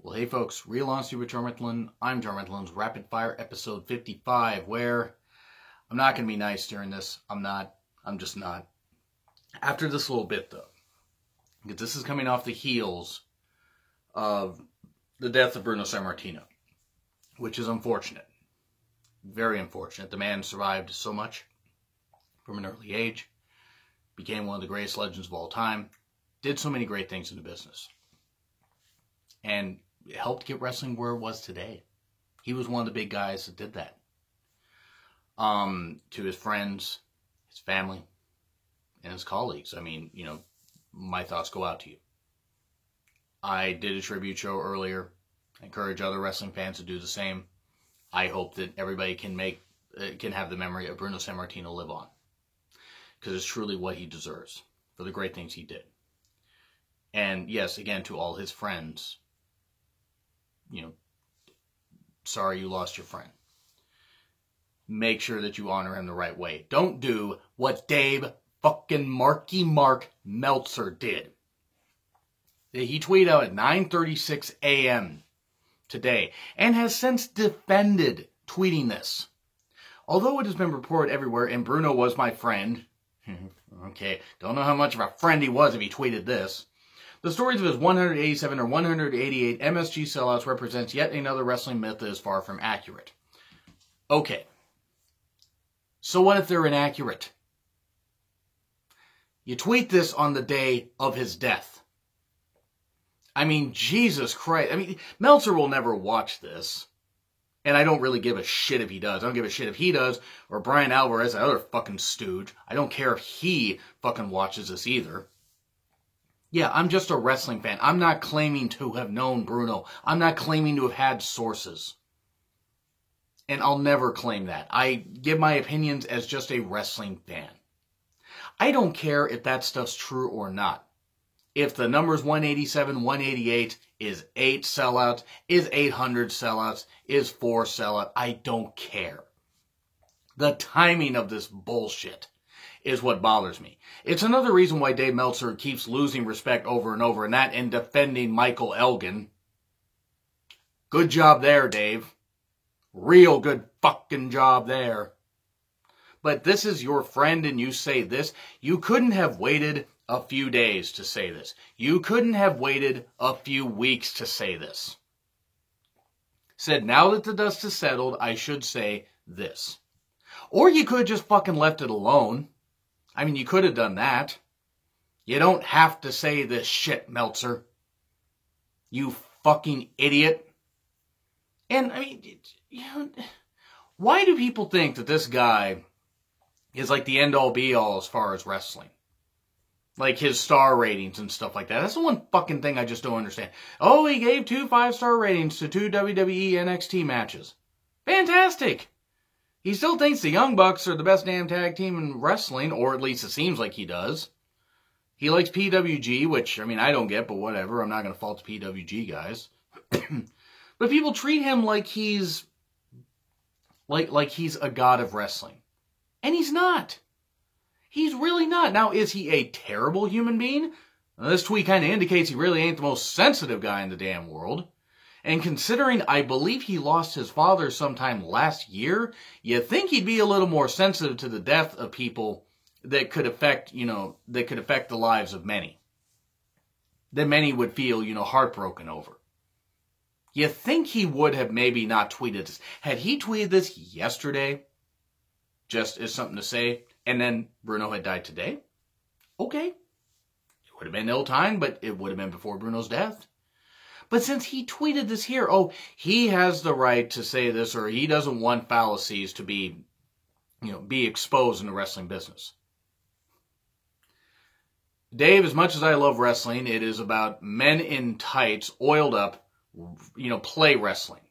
Well, hey folks, Real Honesty with Jar Mithlin. I'm Jar Mithlin's Rapid Fire episode 55, where I'm not going to be nice during this. I'm just not. After this little bit, though, because this is coming off the heels of the death of Bruno Sammartino, which is unfortunate. Very unfortunate. The man survived so much from an early age, became one of the greatest legends of all time, did so many great things in the business, and helped get wrestling where it was today. He was one of the big guys that did that. To his friends, his family, and his colleagues. I mean, my thoughts go out to you. I did a tribute show earlier. I encourage other wrestling fans to do the same. I hope that everybody can have the memory of Bruno Sammartino live on, because it's truly what he deserves for the great things he did. And yes, again, to all his friends, sorry you lost your friend. Make sure that you honor him the right way. Don't do what Dave fucking Marky Mark Meltzer did. He tweeted out at 9:36 a.m. today and has since defended tweeting this. Although it has been reported everywhere, and Bruno was my friend. Okay, don't know how much of a friend he was if he tweeted this. The stories of his 187 or 188 MSG sellouts represents yet another wrestling myth that is far from accurate. Okay. So what if they're inaccurate? You tweet this on the day of his death. I mean, Jesus Christ. I mean, Meltzer will never watch this. And I don't really give a shit if he does. I don't give a shit if he does, or Brian Alvarez, that other fucking stooge. I don't care if he fucking watches this either. Yeah, I'm just a wrestling fan. I'm not claiming to have known Bruno. I'm not claiming to have had sources. And I'll never claim that. I give my opinions as just a wrestling fan. I don't care if that stuff's true or not. If the numbers 187, 188 is 8 sellouts, is 800 sellouts, is 4 sellouts, I don't care. The timing of this bullshit is what bothers me. It's another reason why Dave Meltzer keeps losing respect over and over, and that in defending Michael Elgin. Good job there, Dave. Real good fucking job there. But this is your friend and you say this. You couldn't have waited a few days to say this. You couldn't have waited a few weeks to say this. Said, now that the dust is settled, I should say this. Or you could have just fucking left it alone. I mean, you could have done that. You don't have to say this shit, Meltzer. You fucking idiot. And, I mean, why do people think that this guy is like the end-all be-all as far as wrestling? Like his star ratings and stuff like that. That's the one fucking thing I just don't understand. Oh, he gave 2 5-star ratings to 2 WWE NXT matches. Fantastic. He still thinks the Young Bucks are the best damn tag team in wrestling, or at least it seems like he does. He likes PWG, which, I mean, I don't get, but whatever. I'm not going to fault the PWG guys. But people treat him like he's like he's a god of wrestling. And he's not. He's really not. Now, is he a terrible human being? Well, this tweet kind of indicates he really ain't the most sensitive guy in the damn world. And considering I believe he lost his father sometime last year, you think he'd be a little more sensitive to the death of people that could affect, that could affect the lives of many. That many would feel, heartbroken over. You think he would have maybe not tweeted this. Had he tweeted this yesterday, just as something to say, and then Bruno had died today, okay. It would have been ill-timed, but it would have been before Bruno's death. But since he tweeted this here, he has the right to say this, or he doesn't want fallacies to be exposed in the wrestling business. Dave, as much as I love wrestling, it is about men in tights, oiled up, play wrestling.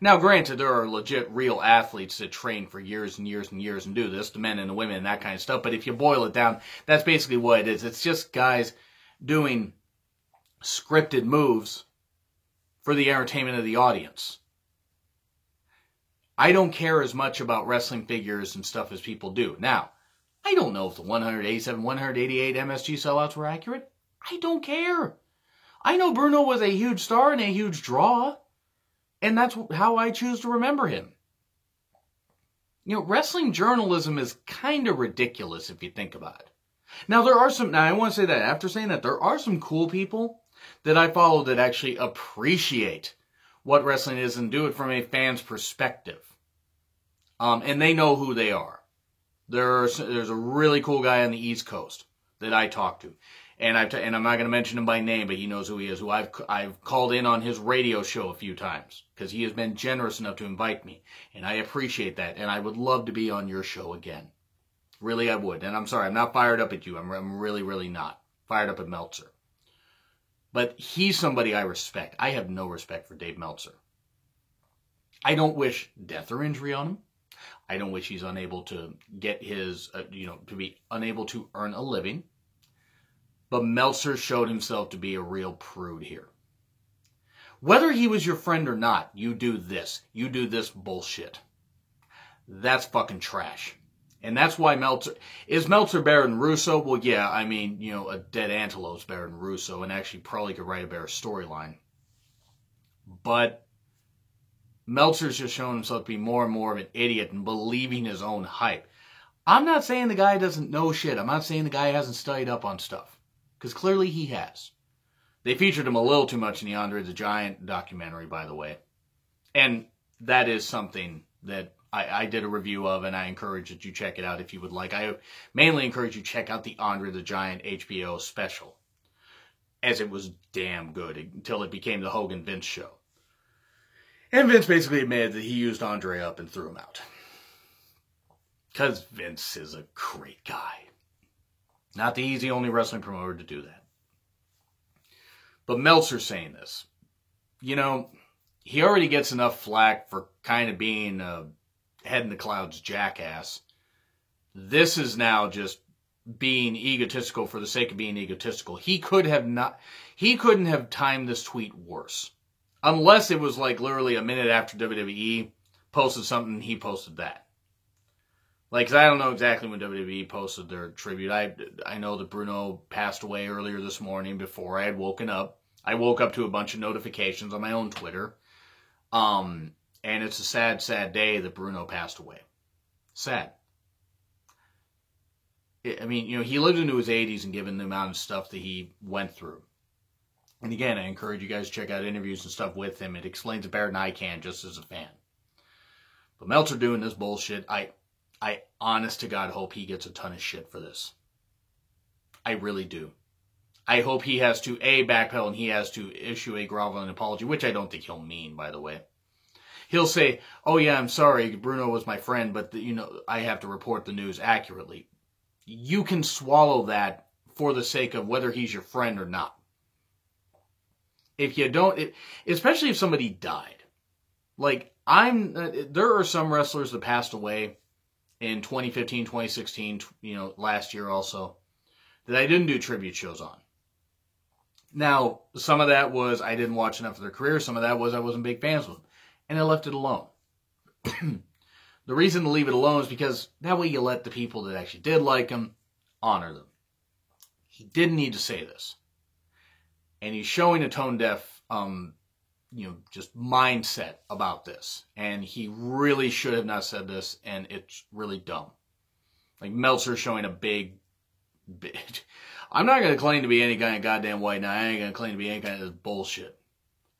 Now, granted, there are legit real athletes that train for years and years and years and do this, the men and the women and that kind of stuff. But if you boil it down, that's basically what it is. It's just guys doing scripted moves for the entertainment of the audience. I don't care as much about wrestling figures and stuff as people do. Now, I don't know if the 187, 188 MSG sellouts were accurate. I don't care. I know Bruno was a huge star and a huge draw, and that's how I choose to remember him. You know, wrestling journalism is kind of ridiculous if you think about it. Now, I want to say that, after saying that, there are some cool people that I follow that actually appreciate what wrestling is and do it from a fan's perspective. And they know who they are. There's a really cool guy on the East Coast that I talk to. And I'm not going to mention him by name, but he knows who he is, who I've called in on his radio show a few times, because he has been generous enough to invite me. And I appreciate that, and I would love to be on your show again. Really, I would. And I'm sorry, I'm not fired up at you. I'm really, really not fired up at Meltzer. But he's somebody I respect. I have no respect for Dave Meltzer. I don't wish death or injury on him. I don't wish he's unable to get his, to be unable to earn a living. But Meltzer showed himself to be a real prude here. Whether he was your friend or not, you do this. You do this bullshit. That's fucking trash. And that's why is Meltzer better than Russo? Well, yeah, I mean, a dead antelope's better than Russo, and actually probably could write a better storyline. But Meltzer's just shown himself to be more and more of an idiot and believing his own hype. I'm not saying the guy doesn't know shit. I'm not saying the guy hasn't studied up on stuff. Because clearly he has. They featured him a little too much in the Andre the Giant documentary, by the way. And that is something that I did a review of, and I encourage that you check it out if you would like. I mainly encourage you to check out the Andre the Giant HBO special, as it was damn good until it became the Hogan Vince show. And Vince basically admitted that he used Andre up and threw him out. Because Vince is a great guy. Not that he's the only wrestling promoter to do that. But Meltzer's saying this. He already gets enough flack for kind of being a head in the clouds jackass. This is now just being egotistical for the sake of being egotistical. He couldn't have timed this tweet worse. Unless it was like literally a minute after WWE posted something, he posted that. Like, 'cause I don't know exactly when WWE posted their tribute. I know that Bruno passed away earlier this morning before I had woken up. I woke up to a bunch of notifications on my own Twitter. And it's a sad, sad day that Bruno passed away. Sad. I mean, he lived into his 80s, and given the amount of stuff that he went through. And again, I encourage you guys to check out interviews and stuff with him. It explains it better than I can, just as a fan. But Meltzer doing this bullshit, I honest to God hope he gets a ton of shit for this. I really do. I hope he has to, backpedal, and he has to issue a groveling apology, which I don't think he'll mean, by the way. He'll say, oh yeah, I'm sorry, Bruno was my friend, but I have to report the news accurately. You can swallow that for the sake of whether he's your friend or not. If you don't, especially if somebody died. Like, there are some wrestlers that passed away in 2015, 2016, last year also, that I didn't do tribute shows on. Now, some of that was I didn't watch enough of their career. Some of that was I wasn't big fans of them. And I left it alone. The reason to leave it alone is because that way you let the people that actually did like him honor them. He didn't need to say this. And he's showing a tone-deaf, just mindset about this. And he really should have not said this, and it's really dumb. Like, Meltzer showing a big... I'm not going to claim to be any kind of goddamn white knight. I ain't going to claim to be any kind of this bullshit.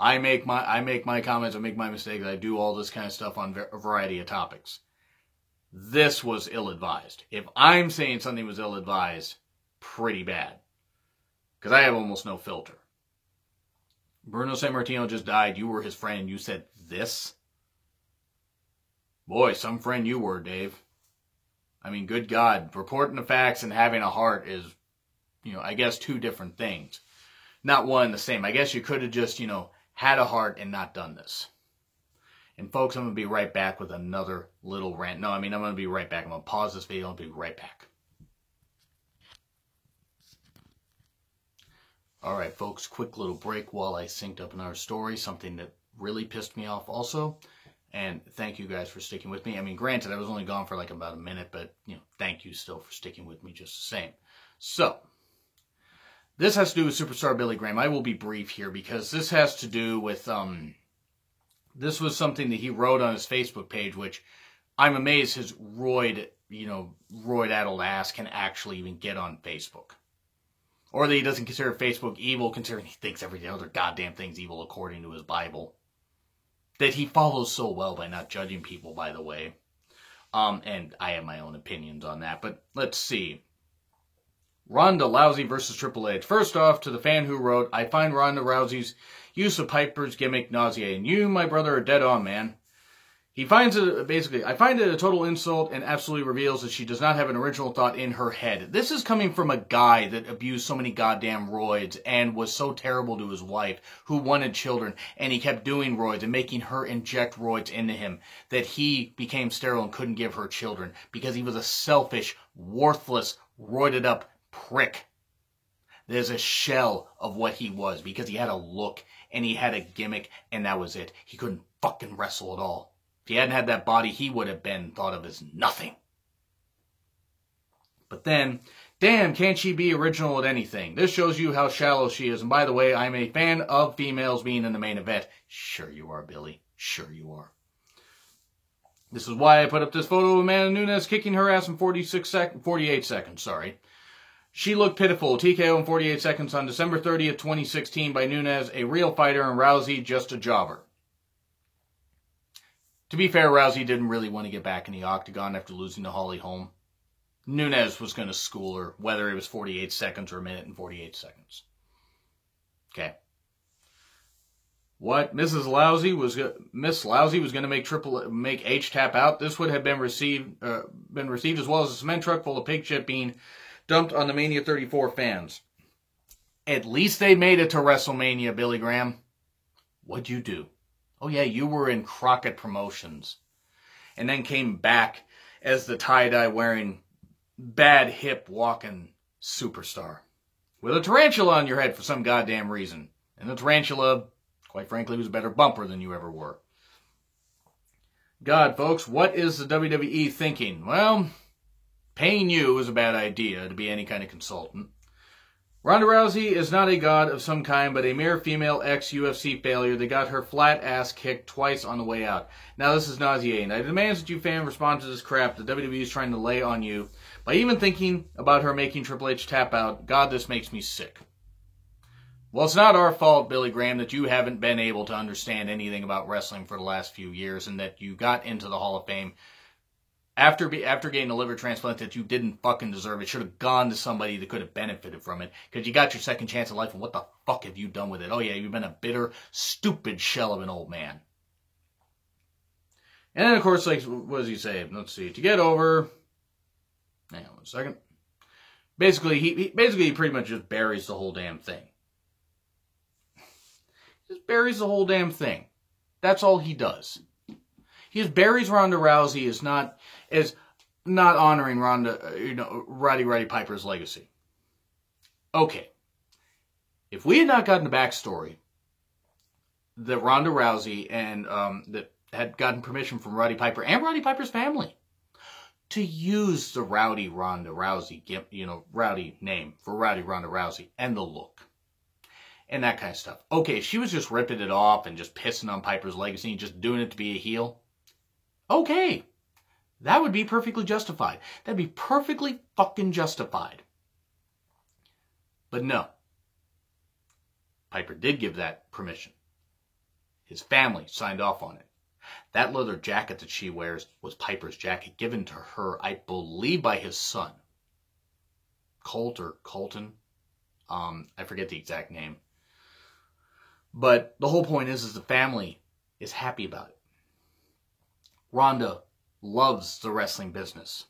I make my comments, I make my mistakes, I do all this kind of stuff on a variety of topics. This was ill-advised. If I'm saying something was ill-advised, pretty bad. Because I have almost no filter. Bruno Sammartino just died, you were his friend, you said this? Boy, some friend you were, Dave. I mean, good God, reporting the facts and having a heart is, I guess 2 different things. Not one and the same. I guess you could have just, had a heart and not done this. And folks, I'm going to be right back with another little rant. No, I'm going to be right back. I'm going to pause this video and be right back. Alright, folks, quick little break while I synced up another story. Something that really pissed me off also. And thank you guys for sticking with me. I mean, granted, I was only gone for like about a minute, but, thank you still for sticking with me just the same. So, This has to do with Superstar Billy Graham. I will be brief here because this has to do with, this was something that he wrote on his Facebook page, which I'm amazed his roid-addled ass can actually even get on Facebook. Or that he doesn't consider Facebook evil, considering he thinks every other goddamn thing's evil according to his Bible. That he follows so well by not judging people, by the way. And I have my own opinions on that, but let's see. Ronda Rousey versus Triple H. First off, to the fan who wrote, I find Ronda Rousey's use of Piper's gimmick nauseating. You, my brother, are dead on, man. He finds it, basically, I find it a total insult and absolutely reveals that she does not have an original thought in her head. This is coming from a guy that abused so many goddamn roids and was so terrible to his wife who wanted children, and he kept doing roids and making her inject roids into him that he became sterile and couldn't give her children because he was a selfish, worthless, roided up prick. There's a shell of what he was because he had a look and he had a gimmick and that was it. He couldn't fucking wrestle at all. If he hadn't had that body, he would have been thought of as nothing. But then, damn, can't she be original at anything? This shows you how shallow she is. And by the way, I'm a fan of females being in the main event. Sure you are, Billy. Sure you are. This is why I put up this photo of Amanda Nunes kicking her ass in 48 seconds. She looked pitiful. TKO in 48 seconds on December 30th, 2016 by Nunes, a real fighter, and Rousey just a jobber. To be fair, Rousey didn't really want to get back in the octagon after losing to Holly Holm. Nunes was going to school her, whether it was 48 seconds or a minute and 48 seconds. Okay. What? Miss Lousy was going to make H tap out. This would have been received as well as a cement truck full of pig shit being dumped on the Mania 34 fans. At least they made it to WrestleMania, Billy Graham. What'd you do? Oh yeah, you were in Crockett Promotions. And then came back as the tie-dye wearing, bad hip walking superstar. With a tarantula on your head for some goddamn reason. And the tarantula, quite frankly, was a better bumper than you ever were. God, folks, what is the WWE thinking? Well, paying you is a bad idea to be any kind of consultant. Ronda Rousey is not a god of some kind, but a mere female ex-UFC failure that got her flat ass kicked twice on the way out. Now this is nauseating. I demand that you fan respond to this crap that WWE is trying to lay on you by even thinking about her making Triple H tap out. God, this makes me sick. Well, it's not our fault, Billy Graham, that you haven't been able to understand anything about wrestling for the last few years and that you got into the Hall of Fame after getting a liver transplant that you didn't fucking deserve. It should have gone to somebody that could have benefited from it because you got your second chance in life, and what the fuck have you done with it? Oh yeah, you've been a bitter, stupid shell of an old man. And then, of course, like, what does he say? Let's see. To get over... Hang on one second. Basically, he pretty much just buries the whole damn thing. Just buries the whole damn thing. That's all he does. He just buries Ronda Rousey as not honoring Roddy Piper's legacy. Okay. If we had not gotten the backstory that Ronda Rousey and that had gotten permission from Roddy Piper and Roddy Piper's family to use the Rowdy Ronda Rousey, Rowdy name for Rowdy Ronda Rousey and the look and that kind of stuff. Okay, she was just ripping it off and just pissing on Piper's legacy and just doing it to be a heel. Okay, that would be perfectly justified. That'd be perfectly fucking justified. But no. Piper did give that permission. His family signed off on it. That leather jacket that she wears was Piper's jacket given to her, I believe, by his son. Colt or Colton. I forget the exact name. But the whole point is the family is happy about it. Ronda loves the wrestling business.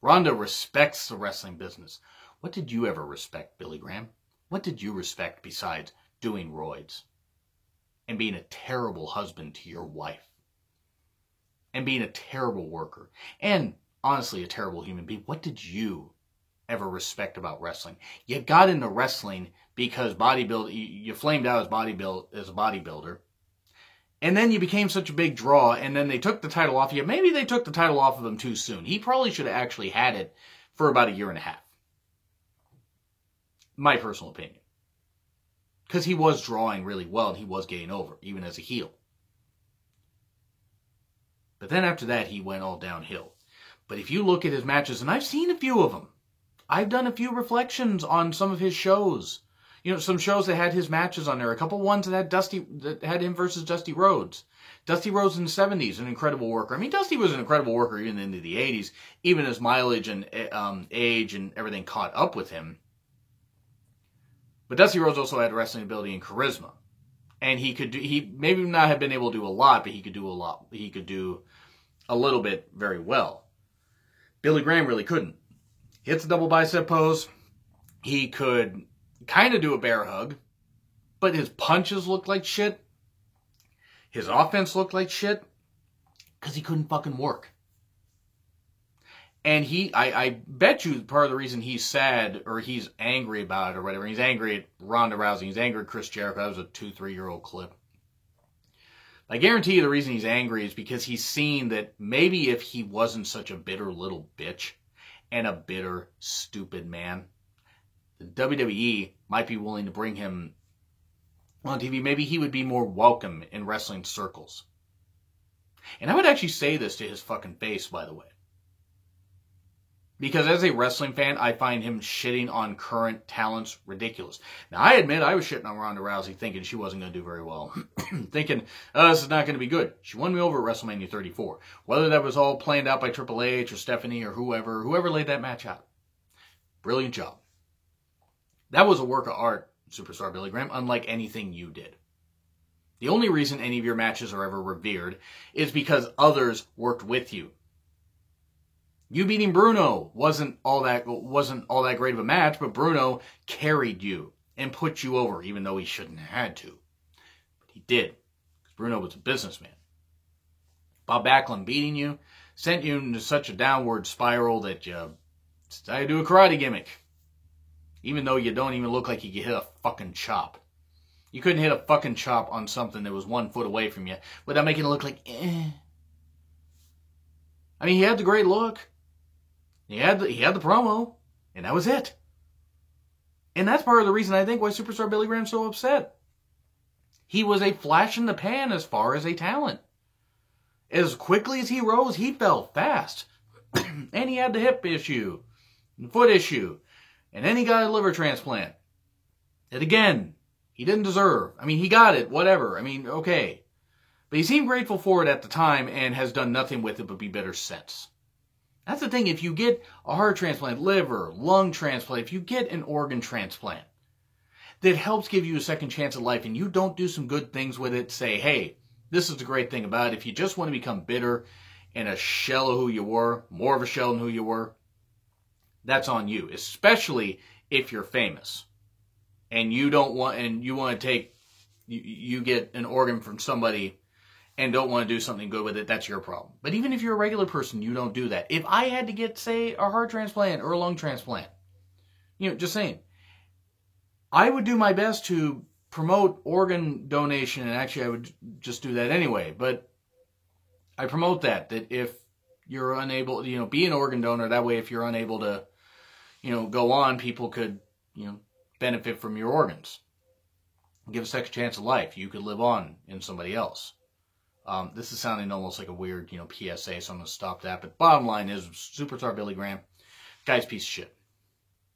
Ronda respects the wrestling business. What did you ever respect, Billy Graham? What did you respect besides doing roids? And being a terrible husband to your wife? And being a terrible worker? And honestly, a terrible human being? What did you ever respect about wrestling? You got into wrestling because you flamed out as a bodybuilder. And then you became such a big draw, and then they took the title off you. Maybe they took the title off of him too soon. He probably should have actually had it for about 1.5 years. My personal opinion. Because he was drawing really well and he was getting over, even as a heel. But then after that, he went all downhill. But if you look at his matches, and I've seen a few of them, I've done a few reflections on some of his shows. You know, some shows that had his matches on there. A couple ones that had him versus Dusty Rhodes. Dusty Rhodes in the 70s, an incredible worker. I mean, Dusty was an incredible worker even into the 80s, even as mileage and age and everything caught up with him. But Dusty Rhodes also had wrestling ability and charisma. And he maybe not have been able to do a lot, but he could do a lot. He could do a little bit very well. Billy Graham really couldn't. He hits a double bicep pose. He could kind of do a bear hug, but his punches looked like shit. His offense looked like shit because he couldn't fucking work. And I bet you part of the reason he's sad or he's angry about it or whatever, he's angry at Ronda Rousey, he's angry at Chris Jericho. That was a 2-3-year-old clip. I guarantee you the reason he's angry is because he's seen that maybe if he wasn't such a bitter little bitch and a bitter, stupid man, the WWE might be willing to bring him on TV. Maybe he would be more welcome in wrestling circles. And I would actually say this to his fucking face, by the way. Because as a wrestling fan, I find him shitting on current talents ridiculous. Now, I admit I was shitting on Ronda Rousey thinking she wasn't going to do very well. Thinking, this is not going to be good. She won me over at WrestleMania 34. Whether that was all planned out by Triple H or Stephanie or whoever laid that match out. Brilliant job. That was a work of art, Superstar Billy Graham, unlike anything you did. The only reason any of your matches are ever revered is because others worked with you. You beating Bruno wasn't all that great of a match, but Bruno carried you and put you over, even though he shouldn't have had to. But he did, because Bruno was a businessman. Bob Backlund beating you sent you into such a downward spiral that you decided to do a karate gimmick. Even though you don't even look like you could hit a fucking chop. You couldn't hit a fucking chop on something that was 1 foot away from you without making it look like, eh. I mean, he had the great look. He had the promo, and that was it. And that's part of the reason I think why Superstar Billy Graham's so upset. He was a flash in the pan as far as a talent. As quickly as he rose, he fell fast. And he had the hip issue, the foot issue, and then he got a liver transplant. And again, he didn't deserve. I mean, he got it, whatever. I mean, okay. But he seemed grateful for it at the time and has done nothing with it but be bitter since. That's the thing, if you get a heart transplant, liver, lung transplant, if you get an organ transplant that helps give you a second chance at life and you don't do some good things with it, say, hey, this is the great thing about it. If you just want to become bitter and a shell of who you were, more of a shell than who you were, that's on you, especially if you're famous and you want to take, you get an organ from somebody and don't want to do something good with it, that's your problem. But even if you're a regular person, you don't do that. If I had to get, say, a heart transplant or a lung transplant, just saying, I would do my best to promote organ donation, and actually I would just do that anyway, but I promote that if you're unable, be an organ donor, that way if you're unable to, go on, people could, benefit from your organs. Give a second chance of life. You could live on in somebody else. This is sounding almost like a weird, PSA, so I'm going to stop that. But bottom line is, Superstar Billy Graham, guy's piece of shit.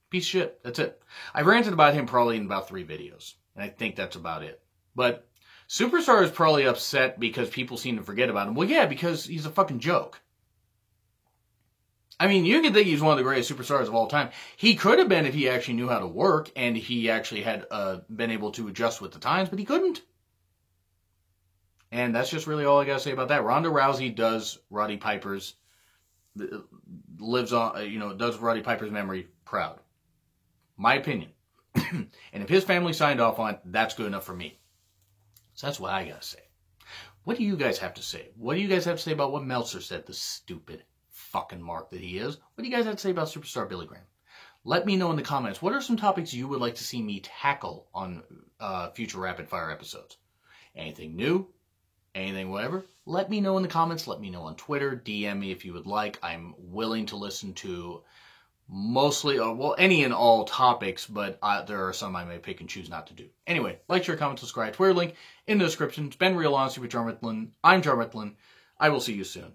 Piece of shit. That's it. I've ranted about him probably in about 3 videos. And I think that's about it. But Superstar is probably upset because people seem to forget about him. Well, yeah, because he's a fucking joke. I mean, you can think he's one of the greatest superstars of all time. He could have been if he actually knew how to work and he actually had been able to adjust with the times, but he couldn't. And that's just really all I got to say about that. Ronda Rousey does Roddy Piper's memory proud. My opinion. And if his family signed off on it, that's good enough for me. So that's what I got to say. What do you guys have to say? What do you guys have to say about what Meltzer said, the stupid fucking mark that he is? What do you guys have to say about Superstar Billy Graham? Let me know in the comments. What are some topics you would like to see me tackle on future Rapid Fire episodes? Anything new? Anything, whatever? Let me know in the comments. Let me know on Twitter. DM me if you would like. I'm willing to listen to mostly, well, any and all topics, but there are some I may pick and choose not to do. Anyway, like, share, comment, subscribe. Twitter link in the description. It's been Real Honesty with Jar Mifflin. I'm Jar Mifflin. I will see you soon.